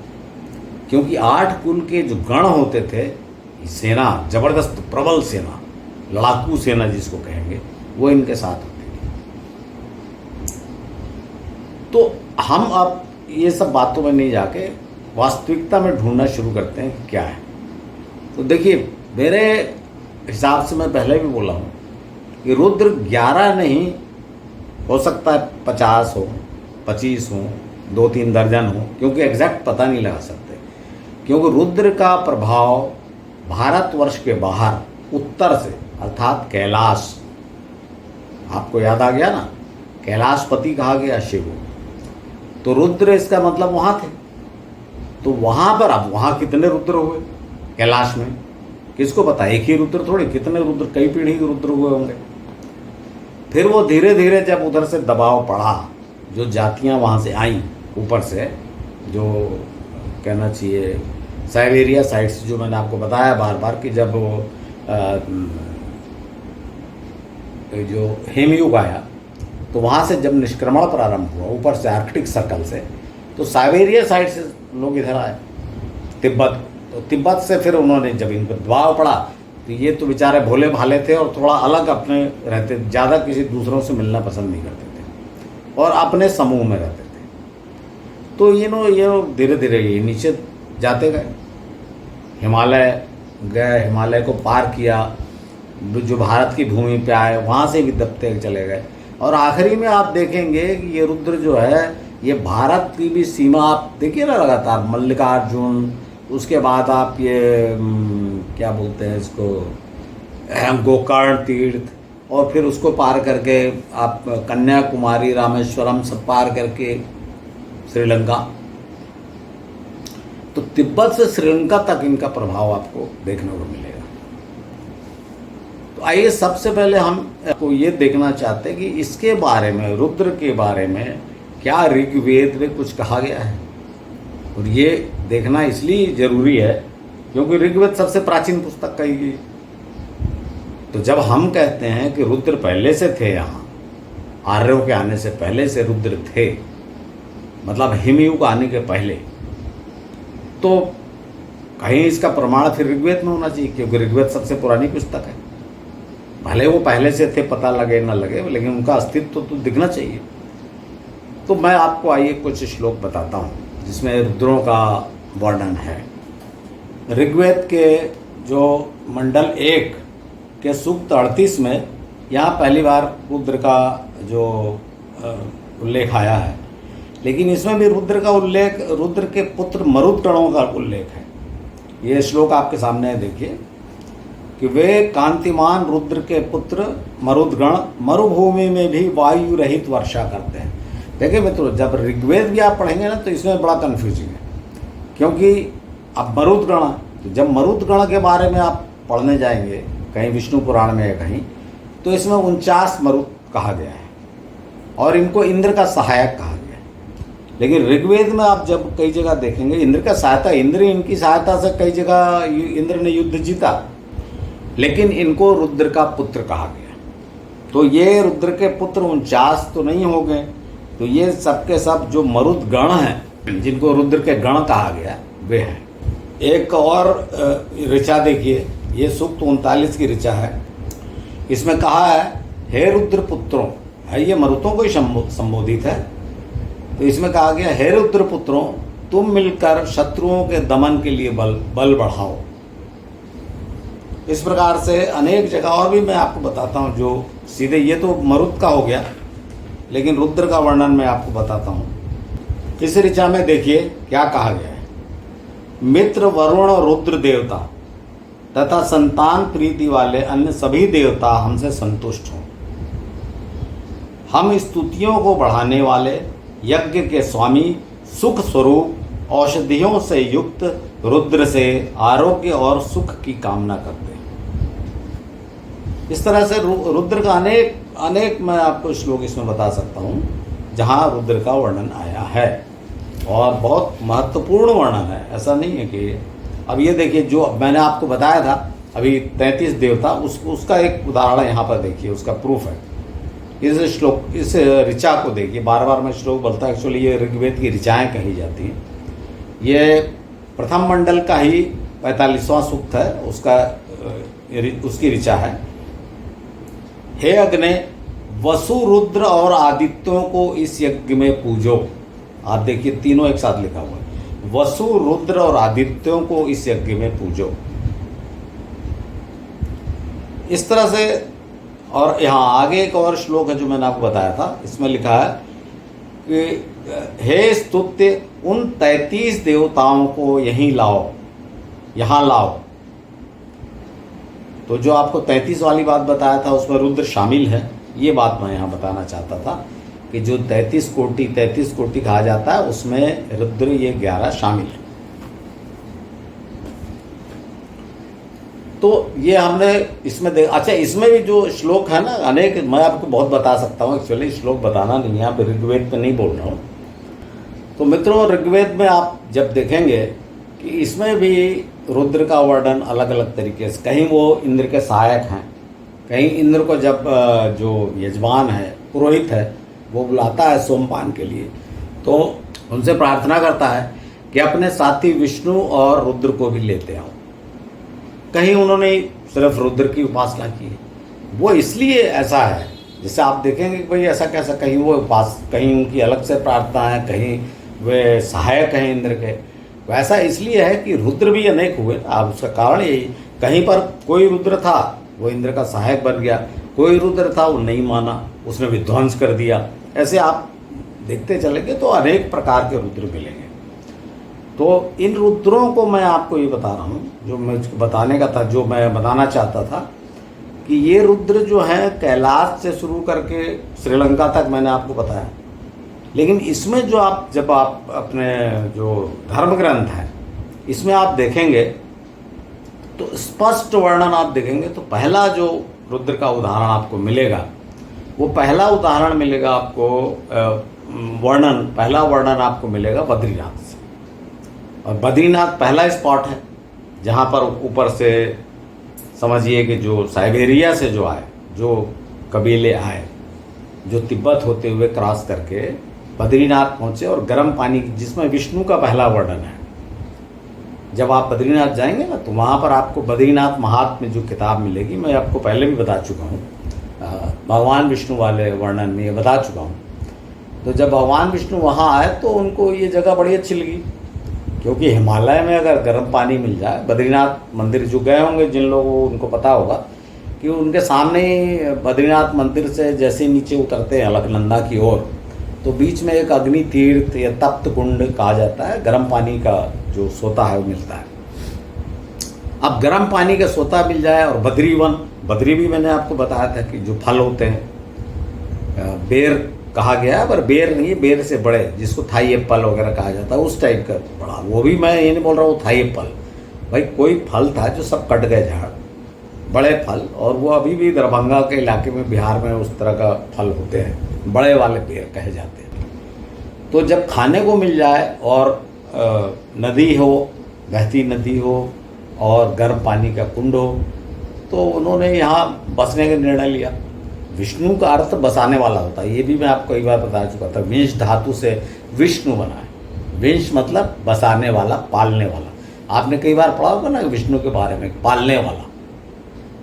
क्योंकि 8 कुल के जो गण होते थे, सेना, जबरदस्त प्रबल सेना, लड़ाकू सेना जिसको कहेंगे, वो इनके साथ होती थी। तो हम अब ये सब बातों में नहीं जाके वास्तविकता में ढूंढना शुरू करते हैं कि क्या है। तो देखिए मेरे हिसाब से, मैं पहले भी बोला हूँ कि रुद्र 11 नहीं हो सकता है, 50 हो, 25 हो, 2-3 दर्जन हो, क्योंकि एग्जैक्ट पता नहीं लगा सकते, क्योंकि रुद्र का प्रभाव भारतवर्ष के बाहर उत्तर से, अर्थात कैलाश, आपको याद आ गया ना, कैलाशपति कहा गया शिव, तो रुद्र इसका मतलब वहाँ थे। तो वहाँ पर, अब वहाँ कितने रुद्र हुए कैलाश में, किसको पता, एक ही रुद्र थोड़ी, कितने रुद्र, कई पीढ़ी के रुद्र हुए होंगे। फिर वो धीरे धीरे जब उधर से दबाव पड़ा, जो जातियाँ वहाँ से आईं ऊपर से, जो कहना चाहिए साइबेरिया साइड से, जो मैंने आपको बताया बार बार कि जब जो हेमयुग आया, तो वहाँ से जब निष्क्रमण प्रारंभ हुआ ऊपर से आर्कटिक सर्कल से, तो साइबेरिया साइड से लोग इधर आए, तिब्बत, तो तिब्बत से फिर उन्होंने, जब इन पर दबाव पड़ा, तो ये तो बेचारे भोले भाले थे और थोड़ा अलग अपने रहते, ज़्यादा किसी दूसरों से मिलना पसंद नहीं करते थे और अपने समूह में रहते थे। तो ये धीरे धीरे ये नीचे जाते गए, हिमालय गए, हिमालय को पार किया, जो भारत की भूमि पे आए, वहाँ से भी दबते चले गए, और आखिरी में आप देखेंगे कि ये रुद्र जो है, ये भारत की भी सीमा आप देखिए ना लगातार, मल्लिकार्जुन, उसके बाद आप ये क्या बोलते हैं इसको, गोकर्ण तीर्थ, और फिर उसको पार करके आप कन्याकुमारी, रामेश्वरम सब पार करके श्रीलंका। तो तिब्बत से श्रीलंका तक इनका प्रभाव आपको देखने को मिलेगा। तो आइए सबसे पहले हम आपको ये देखना चाहते हैं कि इसके बारे में, रुद्र के बारे में क्या ऋग्वेद में कुछ कहा गया है। और ये देखना इसलिए जरूरी है क्योंकि ऋग्वेद सबसे प्राचीन पुस्तक कही गई। तो जब हम कहते हैं कि रुद्र पहले से थे, यहाँ आर्यों के आने से पहले से रुद्र थे, मतलब हिमयुग आने के पहले, तो कहीं इसका प्रमाण फिर ऋग्वेद में होना चाहिए, क्योंकि ऋग्वेद सबसे पुरानी पुस्तक है। भले वो पहले से थे, पता लगे ना लगे, लेकिन उनका अस्तित्व तो दिखना चाहिए। तो मैं आपको आइए कुछ श्लोक बताता हूँ जिसमें रुद्रों का वर्णन है। ऋग्वेद के जो मंडल 1 के सूक्त 38 में यहाँ पहली बार रुद्र का जो उल्लेख आया है, लेकिन इसमें भी रुद्र का उल्लेख, रुद्र के पुत्र मरुदगणों का उल्लेख है। ये श्लोक आपके सामने है, देखिए कि वे कांतिमान रुद्र के पुत्र मरुदगण मरुभूमि में भी वायु रहित वर्षा करते हैं। देखिए मित्रों, जब ऋग्वेद भी आप पढ़ेंगे ना तो इसमें बड़ा कन्फ्यूजिंग है, क्योंकि अब मरुदगण, तो जब मरुदगण के बारे में आप पढ़ने जाएंगे कहीं विष्णु पुराण में या कहीं, तो इसमें 49 मरुद कहा गया है और इनको इंद्र का सहायक कहा गया है। लेकिन ऋग्वेद में आप जब कई जगह देखेंगे इंद्र का सहायता, इंद्र इनकी सहायता से कई जगह इंद्र ने युद्ध जीता, लेकिन इनको रुद्र का पुत्र कहा गया। तो ये रुद्र के पुत्र 49 तो नहीं हो गए, तो ये सब के सब जो मरुद गण हैं, जिनको रुद्र के गण कहा गया, वे हैं। एक और ऋचा देखिए, ये सूक्त 39 की ऋचा है। इसमें कहा है, हे रुद्र पुत्रों, है ये मरुतों को ही संबोधित है। तो इसमें कहा गया, हे रुद्र पुत्रों, तुम मिलकर शत्रुओं के दमन के लिए बल बढ़ाओ। इस प्रकार से अनेक जगह और भी मैं आपको बताता हूँ, जो सीधे ये तो मरुत का हो गया, लेकिन रुद्र का वर्णन मैं आपको बताता हूँ। इस ऋचा में देखिए क्या कहा गया है, मित्र वरुण और रुद्र देवता तथा संतान प्रीति वाले अन्य सभी देवता हमसे संतुष्ट हों। हम स्तुतियों को बढ़ाने वाले, यज्ञ के स्वामी, सुख स्वरूप, औषधियों से युक्त रुद्र से आरोग्य और सुख की कामना करते हैं। इस तरह से रुद्र का अनेक मैं आपको श्लोक इसमें बता सकता हूँ जहाँ रुद्र का वर्णन आया है, और बहुत महत्वपूर्ण वर्णन है। ऐसा नहीं है कि अब ये देखिए, जो मैंने आपको बताया था अभी 33 देवता, उसका एक उदाहरण यहाँ पर देखिए, उसका प्रूफ है। इस श्लोक, इस ऋचा को देखिए, बार बार मैं श्लोक बोलता है, एक्चुअली ये ऋग्वेद की ऋचाएँ कही जाती हैं। ये प्रथम मंडल का ही 45वां सूक्त है, उसकी ऋचा है। हे अग्नि, वसु, रुद्र और आदित्यों को इस यज्ञ में पूजो। आप देखिए तीनों एक साथ लिखा हुआ है, वसु, रुद्र और आदित्यों को इस यज्ञ में पूजो। इस तरह से, और यहाँ आगे एक और श्लोक है जो मैंने आपको बताया था, इसमें लिखा है कि हे स्तुत्य, उन 33 देवताओं को यहाँ लाओ। तो जो आपको 33 वाली बात बताया था उसमें रुद्र शामिल है, ये बात मैं यहाँ बताना चाहता था कि जो 33 कोटि कहा जाता है उसमें रुद्र ये 11 शामिल है। तो ये हमने इसमें अच्छा, इसमें भी जो श्लोक है ना अनेक, मैं आपको बहुत बता सकता हूँ, एक्चुअली श्लोक बताना नहीं है, आप ऋग्वेद पे नहीं बोल रहा हूँ। तो मित्रों, ऋग्वेद में आप जब देखेंगे कि इसमें भी रुद्र का वर्णन अलग अलग तरीके से, कहीं वो इंद्र के सहायक हैं, कहीं इंद्र को जब जो यजमान है, पुरोहित है, वो बुलाता है सोमपान के लिए, तो उनसे प्रार्थना करता है कि अपने साथी विष्णु और रुद्र को भी लेते आओ। कहीं उन्होंने सिर्फ रुद्र की उपासना की है, वो इसलिए ऐसा है, जैसे आप देखेंगे कि भाई ऐसा कैसा, कहीं वो कहीं उनकी अलग से प्रार्थना है, कहीं वे सहायक हैं इंद्र के। वैसा इसलिए है कि रुद्र भी अनेक हुए, आप उसका कारण यही, कहीं पर कोई रुद्र था वो इंद्र का सहायक बन गया, कोई रुद्र था वो नहीं माना, उसने विध्वंस कर दिया। ऐसे आप देखते चलेंगे तो अनेक प्रकार के रुद्र मिलेंगे। तो इन रुद्रों को मैं आपको ये बता रहा हूँ, जो मैं बताने का था, जो मैं बताना चाहता था कि ये रुद्र जो है कैलाश से शुरू करके श्रीलंका तक मैंने आपको बताया। लेकिन इसमें जो जब आप अपने जो धर्म ग्रंथ है इसमें आप देखेंगे तो स्पष्ट वर्णन आप देखेंगे, तो पहला जो रुद्र का उदाहरण आपको मिलेगा, वो पहला उदाहरण मिलेगा आपको, पहला वर्णन आपको मिलेगा बद्रीनाथ से। और बद्रीनाथ पहला स्पॉट है जहाँ पर ऊपर से समझिए कि जो साइबेरिया से जो आए, जो कबीले आए, जो तिब्बत होते हुए क्रॉस करके बद्रीनाथ पहुँचे, और गर्म पानी, जिसमें विष्णु का पहला वर्णन है। जब आप बद्रीनाथ जाएंगे ना तो वहाँ पर आपको बद्रीनाथ महात्म्य जो किताब मिलेगी, मैं आपको पहले भी बता चुका हूँ, भगवान विष्णु वाले वर्णन में ये बता चुका हूँ। तो जब भगवान विष्णु वहाँ आए तो उनको ये जगह बड़ी अच्छी लगी, क्योंकि हिमालय में अगर गर्म पानी मिल जाए, बद्रीनाथ मंदिर जो गए होंगे जिन लोगों को उनको पता होगा कि उनके सामने ही बद्रीनाथ मंदिर से जैसे नीचे उतरते हैं अलकनंदा की ओर, तो बीच में एक अग्नि तीर्थ या तप्त कुंड कहा जाता है, गर्म पानी का जो सोता है वो मिलता है। अब गर्म पानी का सोता मिल जाए, और बद्री भी मैंने आपको बताया था कि जो फल होते हैं, बेर कहा गया, पर बेर नहीं है, बेर से बड़े, जिसको थाई एप्पल वगैरह कहा जाता है, उस टाइप का बड़ा। वो भी मैं ये नहीं बोल रहा हूँ थाई एप्पल, भाई कोई फल था जो सब कट गए झाड़, बड़े फल, और वो अभी भी दरभंगा के इलाके में, बिहार में उस तरह का फल होते हैं, बड़े वाले बेर कहे जाते हैं। तो जब खाने को मिल जाए और नदी हो, बहती नदी हो और गर्म पानी का कुंड हो, तो उन्होंने यहाँ बसने का निर्णय लिया। विष्णु का अर्थ बसाने वाला होता है, ये भी मैं आपको कई बार बता चुका था। विंश धातु से विष्णु बना है। विंश मतलब बसाने वाला, पालने वाला। आपने कई बार पढ़ा होगा ना विष्णु के बारे में, पालने वाला।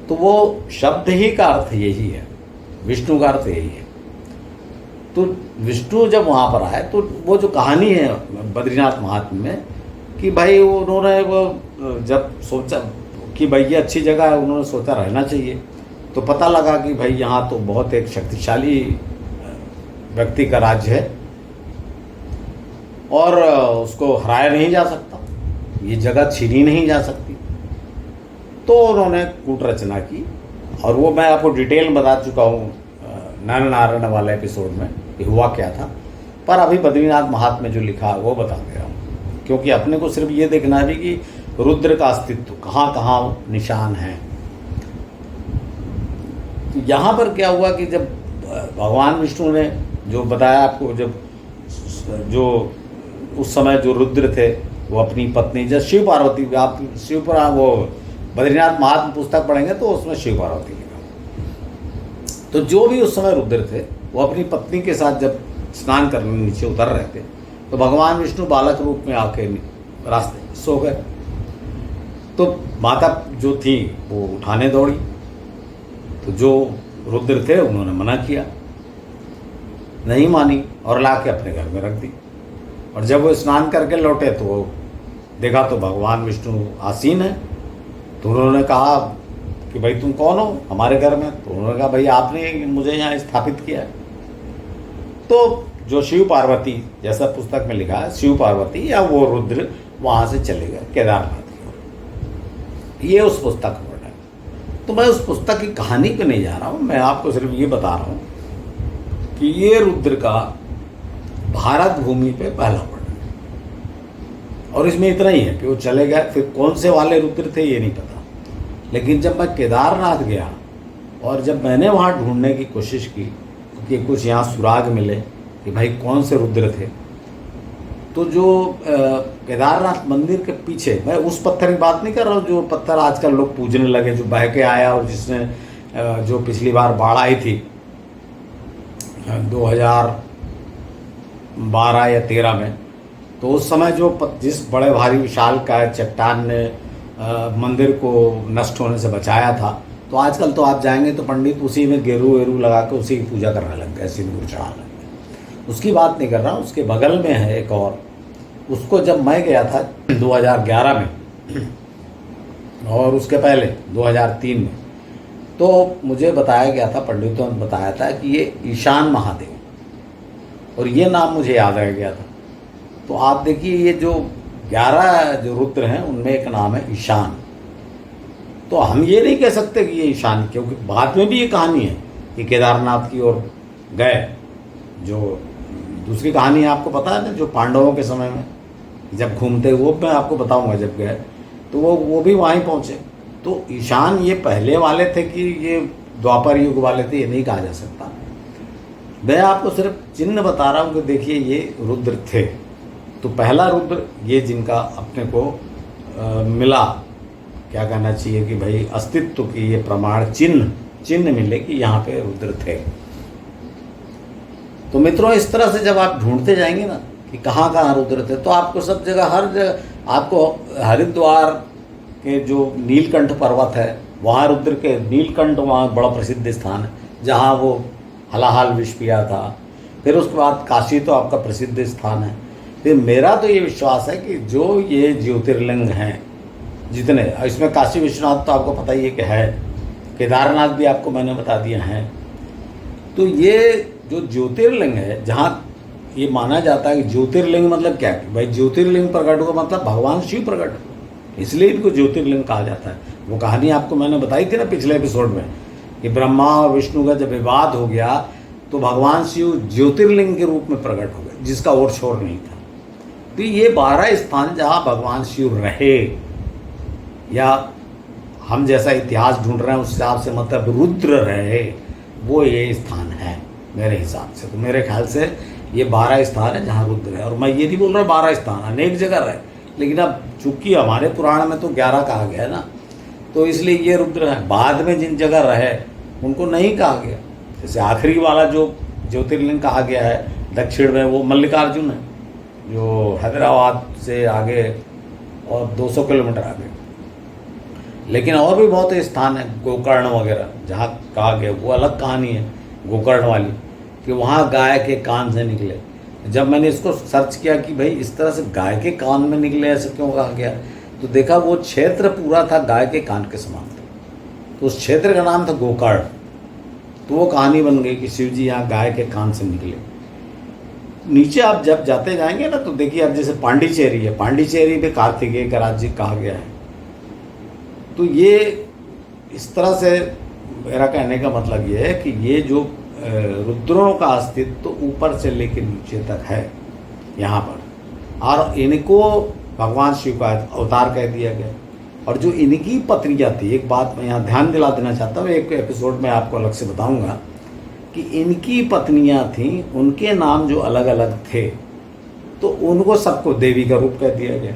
तो वो शब्द ही का अर्थ यही है, विष्णु का अर्थ यही है। तो विष्णु जब वहाँ पर आए, तो वो जो कहानी है बद्रीनाथ महात्म्य में कि भाई उन्होंने वो जब सोचा कि भाई ये अच्छी जगह है, उन्होंने सोचा रहना चाहिए। तो पता लगा कि भाई यहाँ तो बहुत एक शक्तिशाली व्यक्ति का राज्य है और उसको हराया नहीं जा सकता, ये जगह छीनी नहीं जा सकती। तो उन्होंने कूट रचना की, और वो मैं आपको डिटेल में बता चुका हूँ नर नारायण वाले एपिसोड में कि हुआ क्या था। पर अभी बद्रीनाथ महात्म्य में जो लिखा वो बता दे रहा हूँ, क्योंकि अपने को सिर्फ ये देखना है कि रुद्र का अस्तित्व कहाँ कहाँ निशान है। यहाँ पर क्या हुआ कि जब भगवान विष्णु ने जो बताया आपको, जब जो उस समय जो रुद्र थे वो अपनी पत्नी, जब शिव पार्वती, आप शिव पर वो बद्रीनाथ महात्म्य पुस्तक पढ़ेंगे तो उसमें शिव पार्वती लिखा। तो जो भी उस समय रुद्र थे वो अपनी पत्नी के साथ जब स्नान करने नीचे उतर रहे थे, तो भगवान विष्णु बालक रूप में आके रास्ते सो गए। तो माता जो थी वो उठाने दौड़ी, तो जो रुद्र थे उन्होंने मना किया, नहीं मानी और ला के अपने घर में रख दी। और जब वो स्नान करके लौटे तो वो देखा तो भगवान विष्णु आसीन है। तो उन्होंने कहा कि भाई तुम कौन हो हमारे घर में? तो उन्होंने कहा भाई आपने मुझे यहाँ स्थापित किया है। तो जो शिव पार्वती, जैसा पुस्तक में लिखा है, शिव पार्वती या वो रुद्र वहाँ से चले गए केदारनाथ की ओर। ये उस पुस्तक में वर्णन है। तो मैं उस पुस्तक की कहानी पे नहीं जा रहा हूँ, मैं आपको सिर्फ ये बता रहा हूँ कि ये रुद्र का भारत भूमि पे पहला वर्णन है। और इसमें इतना ही है कि वो चले गए, फिर कौन से वाले रुद्र थे ये नहीं पता। लेकिन जब मैं केदारनाथ गया और जब मैंने वहाँ ढूंढने की कोशिश की कि कुछ यहाँ सुराग मिले कि भाई कौन से रुद्र थे, तो जो केदारनाथ मंदिर के पीछे, मैं उस पत्थर की बात नहीं कर रहा हूँ जो पत्थर आजकल लोग पूजने लगे, जो बह के आया और जिसने जो पिछली बार बाढ़ आई थी 2012 या 13 में, तो उस समय जो जिस बड़े भारी विशाल का चट्टान ने मंदिर को नष्ट होने से बचाया था, तो आजकल तो आप जाएंगे तो पंडित उसी में गेरू वेरू लगा के उसी की पूजा करने लग गए, सिंदूर चढ़ाने लग गए। उसकी बात नहीं कर रहा हूँ, उसके बगल में है एक और। उसको जब मैं गया था 2011 में और उसके पहले 2003 में, तो मुझे बताया गया था, पंडितों ने बताया था कि ये ईशान महादेव, और ये नाम मुझे याद रह गया था। तो आप देखिए ये जो 11 जो रुद्र हैं उनमें एक नाम है ईशान। तो हम ये नहीं कह सकते कि ये ईशान, क्योंकि बाद में भी ये कहानी है कि केदारनाथ की ओर गए। जो दूसरी कहानी आपको पता है ना, जो पांडवों के समय में जब घूमते, वो मैं आपको बताऊंगा जब गए, तो वो भी वहीं पहुँचे। तो ईशान ये पहले वाले थे कि ये द्वापर युग वाले थे, ये नहीं कहा जा सकता। मैं आपको सिर्फ चिन्ह बता रहा हूँ कि देखिए ये रुद्र थे। तो पहला रुद्र ये जिनका अपने को मिला, क्या कहना चाहिए कि भाई अस्तित्व की ये प्रमाण चिन्ह मिले कि यहाँ पे रुद्र थे। तो मित्रों, इस तरह से जब आप ढूंढते जाएंगे ना कि कहाँ कहाँ रुद्र थे, तो आपको सब जगह, हर जगह आपको हरिद्वार के जो नीलकंठ पर्वत है वहाँ रुद्र के, नीलकंठ वहाँ बड़ा प्रसिद्ध स्थान है जहाँ वो हलाहल विष पिया था। फिर उसके बाद काशी तो आपका प्रसिद्ध स्थान है। फिर मेरा तो ये विश्वास है कि जो ये ज्योतिर्लिंग हैं जितने, इसमें काशी विश्वनाथ तो आपको पता ही है कि है, केदारनाथ भी आपको मैंने बता दिया है। तो ये जो ज्योतिर्लिंग है, जहाँ ये माना जाता है कि ज्योतिर्लिंग मतलब क्या है, भाई ज्योतिर्लिंग प्रकट हुआ मतलब भगवान शिव प्रकट हुआ, इसलिए इनको ज्योतिर्लिंग कहा जाता है। वो कहानी आपको मैंने बताई थी ना पिछले एपिसोड में कि ब्रह्मा और विष्णु का जब विवाद हो गया तो भगवान शिव ज्योतिर्लिंग के रूप में प्रकट हो गए, जिसका और शोर नहीं था। तो ये 12 स्थान जहाँ भगवान शिव रहे, या हम जैसा इतिहास ढूंढ रहे हैं उस हिसाब से मतलब रुद्र रहे, वो ये स्थान है मेरे हिसाब से। तो मेरे ख्याल से ये 12 स्थान है जहाँ रुद्र है। और मैं ये नहीं बोल रहा 12 स्थान, अनेक जगह रहे, लेकिन अब चूंकि हमारे पुराण में तो 11 कहा गया है ना, तो इसलिए ये रुद्र है। बाद में जिन जगह रहे उनको नहीं कहा गया। जैसे आखिरी वाला जो ज्योतिर्लिंग कहा गया है दक्षिण में, वो मल्लिकार्जुन है, जो हैदराबाद से आगे और 200 किलोमीटर आगे। लेकिन और भी बहुत स्थान है, गोकर्ण वगैरह जहाँ कहा गया, वो अलग कहानी है गोकर्ण वाली, कि वहाँ गाय के कान से निकले। जब मैंने इसको सर्च किया कि भाई इस तरह से गाय के कान में निकले ऐसे क्यों कहा गया, तो देखा वो क्षेत्र पूरा था गाय के कान के समान था, तो उस क्षेत्र का नाम था गोकर्ण। तो वो कहानी बन गई कि शिव जी यहाँ गाय के कान से निकले। नीचे आप जब जाते जाएंगे ना, तो देखिए अब जैसे पांडिचेरी है, पांडिचेरी में कार्तिकेय का राज्य कहा गया है। तो ये इस तरह से मेरा कहने का मतलब ये है कि ये जो रुद्रों का अस्तित्व तो ऊपर से लेकर नीचे तक है यहाँ पर, और इनको भगवान शिव का अवतार कह दिया गया। और जो इनकी पत्नियाँ थी, एक बात मैं यहाँ ध्यान दिला देना चाहता हूँ, एक एपिसोड में आपको अलग से बताऊँगा कि इनकी पत्नियाँ थीं, उनके नाम जो अलग अलग थे, तो उनको सबको देवी का रूप कह दिया गया।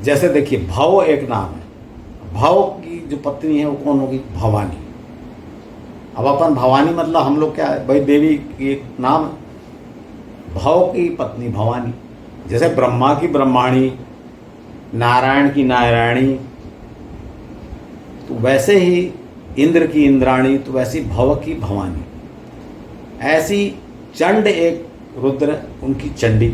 जैसे देखिए भव एक नाम है, भव की जो पत्नी है वो कौन होगी, भवानी। अब अपन भवानी मतलब हम लोग क्या है भाई, देवी की एक नाम है, भव की पत्नी भवानी। जैसे ब्रह्मा की ब्रह्माणी, नारायण की नारायणी, तो वैसे ही इंद्र की इंद्राणी, तो वैसी भव की भवानी। ऐसी चंड एक रुद्र, उनकी चंडी।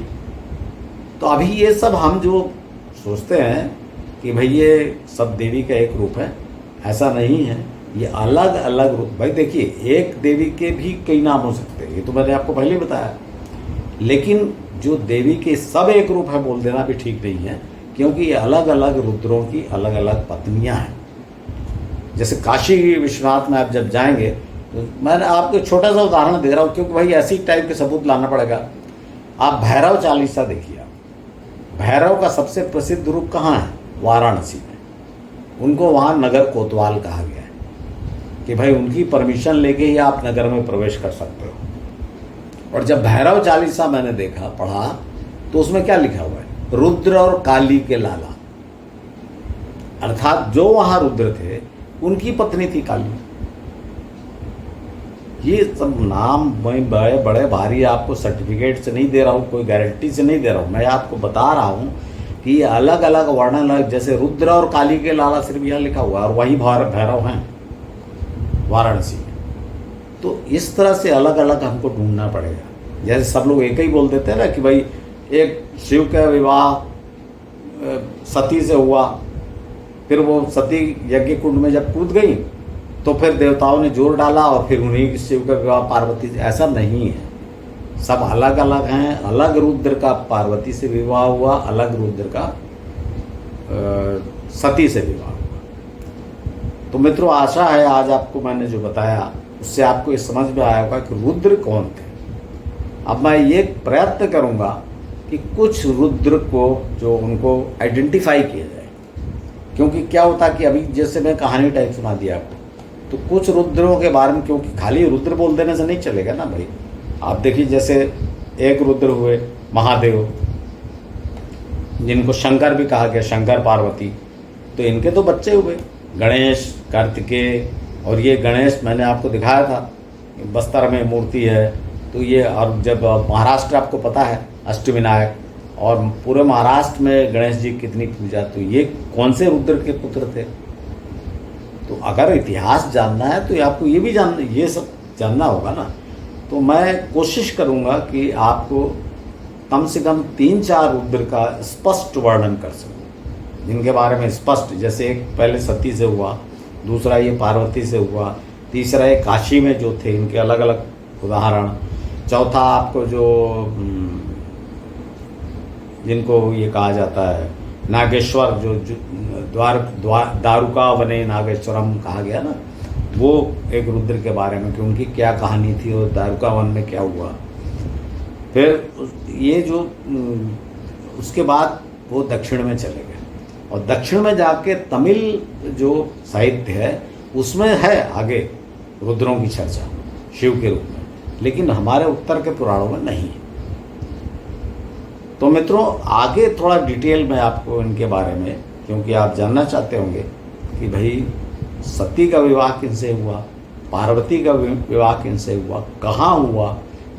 तो अभी ये सब हम जो सोचते हैं कि भाई ये सब देवी का एक रूप है, ऐसा नहीं है, ये अलग अलग रूप। भाई देखिए एक देवी के भी कई नाम हो सकते हैं, ये तो मैंने आपको पहले बताया। लेकिन जो देवी के सब एक रूप है बोल देना भी ठीक नहीं है, क्योंकि ये अलग अलग रुद्रों की अलग अलग पत्नियां हैं। जैसे काशी विश्वनाथ में आप जब जाएंगे, तो मैंने आपको छोटा सा उदाहरण दे रहा हूँ, क्योंकि भाई ऐसी टाइप के सबूत लाना पड़ेगा। आप भैरव चालीसा देखिए, भैरव का सबसे प्रसिद्ध रूप कहाँ है, वाराणसी में। उनको वहाँ नगर कोतवाल कहा गया है कि भाई उनकी परमिशन लेके ही आप नगर में प्रवेश कर सकते हो। और जब भैरव चालीसा मैंने देखा, पढ़ा, तो उसमें क्या लिखा हुआ है, रुद्र और काली के लाला, अर्थात जो वहाँ रुद्र थे उनकी पत्नी थी काली। ये सब नाम मैं बड़े बड़े भारी आपको सर्टिफिकेट से नहीं दे रहा हूँ, कोई गारंटी से नहीं दे रहा हूँ, मैं आपको बता रहा हूँ कि ये अलग अलग वर्णन अलग। जैसे रुद्र और काली के लाला सिर्फ यहाँ लिखा हुआ है, और वही भैरव हैं वाराणसी में। तो इस तरह से अलग अलग हमको ढूंढना पड़ेगा। जैसे सब लोग एक ही बोल देते हैं ना कि भाई एक शिव का विवाह सती से हुआ, फिर वो सती यज्ञ कुंड में जब कूद गई तो फिर देवताओं ने जोर डाला और फिर उन्हीं शिव का विवाह पार्वती से। ऐसा नहीं है, सब अलग अलग हैं। अलग रुद्र का पार्वती से विवाह हुआ, अलग रुद्र का सती से विवाह हुआ। तो मित्रों, आशा है आज आपको मैंने जो बताया उससे आपको ये समझ में आया होगा कि रुद्र कौन थे। अब मैं ये प्रयत्न करूँगा कि कुछ रुद्र को जो उनको आइडेंटिफाई किया जाए, क्योंकि क्या होता कि अभी जैसे मैं कहानी टाइप सुना दिया आपको, तो कुछ रुद्रों के बारे में, क्योंकि खाली रुद्र बोल देने से नहीं चलेगा ना भाई। आप देखिए जैसे एक रुद्र हुए महादेव, जिनको शंकर भी कहा गया, शंकर पार्वती, तो इनके तो बच्चे हुए गणेश, कार्तिकेय। और ये गणेश मैंने आपको दिखाया था, बस्तर में मूर्ति है। तो ये, और जब महाराष्ट्र आपको पता है अष्टविनायक, और पूरे महाराष्ट्र में गणेश जी कितनी पूजा, तो ये कौन से रुद्र के पुत्र थे। तो अगर इतिहास जानना है तो आपको ये भी ये सब जानना होगा ना। तो मैं कोशिश करूँगा कि आपको कम से कम 3-4 रुद्र का स्पष्ट वर्णन कर सकूँ, जिनके बारे में स्पष्ट, जैसे एक पहले सती से हुआ, दूसरा ये पार्वती से हुआ, तीसरा ये काशी में जो थे इनके अलग अलग उदाहरण, चौथा आपको जो जिनको ये कहा जाता है नागेश्वर, जो द्वारुका वने नागेश्वरम कहा गया ना, वो एक रुद्र के बारे में कि उनकी क्या कहानी थी और द्वारका वन में क्या हुआ। फिर ये जो उसके बाद वो दक्षिण में चले गए और दक्षिण में जाके तमिल जो साहित्य है उसमें है आगे रुद्रों की चर्चा शिव के रूप में, लेकिन हमारे उत्तर के पुराणों में नहीं है। तो मित्रों आगे थोड़ा डिटेल में आपको इनके बारे में, क्योंकि आप जानना चाहते होंगे कि भाई सती का विवाह किनसे हुआ, पार्वती का विवाह किनसे हुआ, कहाँ हुआ,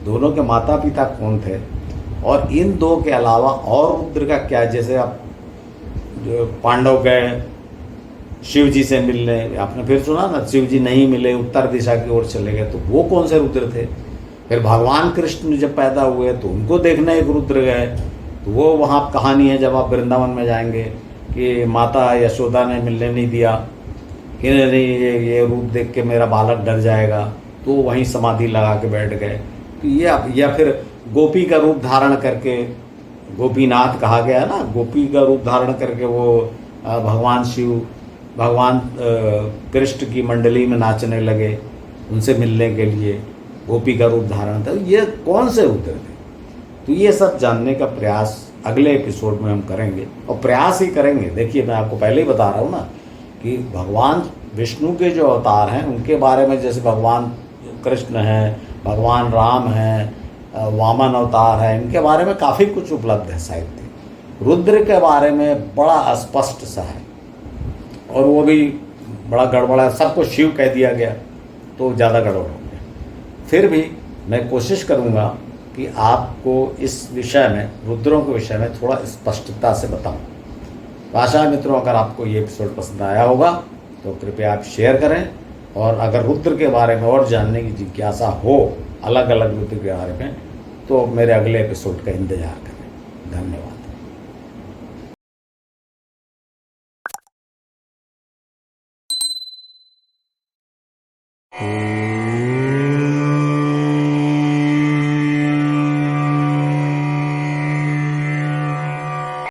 दोनों के माता पिता कौन थे, और इन दो के अलावा और रुद्र का क्या, जैसे आप जो पांडव गए शिव जी से मिलने, आपने फिर सुना ना शिव जी नहीं मिले, उत्तर दिशा की ओर चले गए, तो वो कौन से रुद्र थे। फिर भगवान कृष्ण जब पैदा हुए तो उनको देखने एक रुद्र गए, तो वो वहाँ कहानी है जब आप वृंदावन में जाएंगे कि माता यशोदा ने मिलने नहीं दिया कि नहीं ये रूप देख के मेरा बालक डर जाएगा, तो वहीं समाधि लगा के बैठ गए। तो ये या फिर गोपी का रूप धारण करके, गोपीनाथ कहा गया ना, गोपी का रूप धारण करके वो भगवान शिव भगवान कृष्ण की मंडली में नाचने लगे उनसे मिलने के लिए, गोपी का रूप धारण था। ये कौन से रुद्र थे, तो ये सब जानने का प्रयास अगले एपिसोड में हम करेंगे, और प्रयास ही करेंगे। देखिए मैं आपको पहले ही बता रहा हूँ ना कि भगवान विष्णु के जो अवतार हैं उनके बारे में, जैसे भगवान कृष्ण हैं, भगवान राम हैं, वामन अवतार है, इनके बारे में काफ़ी कुछ उपलब्ध है साहित्य। रुद्र के बारे में बड़ा अस्पष्ट सा है और वो भी बड़ा गड़बड़ा, सबको शिव कह दिया गया तो ज़्यादा गड़बड़ हो गया। फिर भी मैं कोशिश करूँगा कि आपको इस विषय में, रुद्रों के विषय में थोड़ा स्पष्टता से बताऊँ। तो आशा है मित्रों अगर आपको ये एपिसोड पसंद आया होगा तो कृपया आप शेयर करें, और अगर रुद्र के बारे में और जानने की जिज्ञासा हो, अलग अलग रुद्र के बारे में, तो मेरे अगले एपिसोड का इंतज़ार करें। धन्यवाद।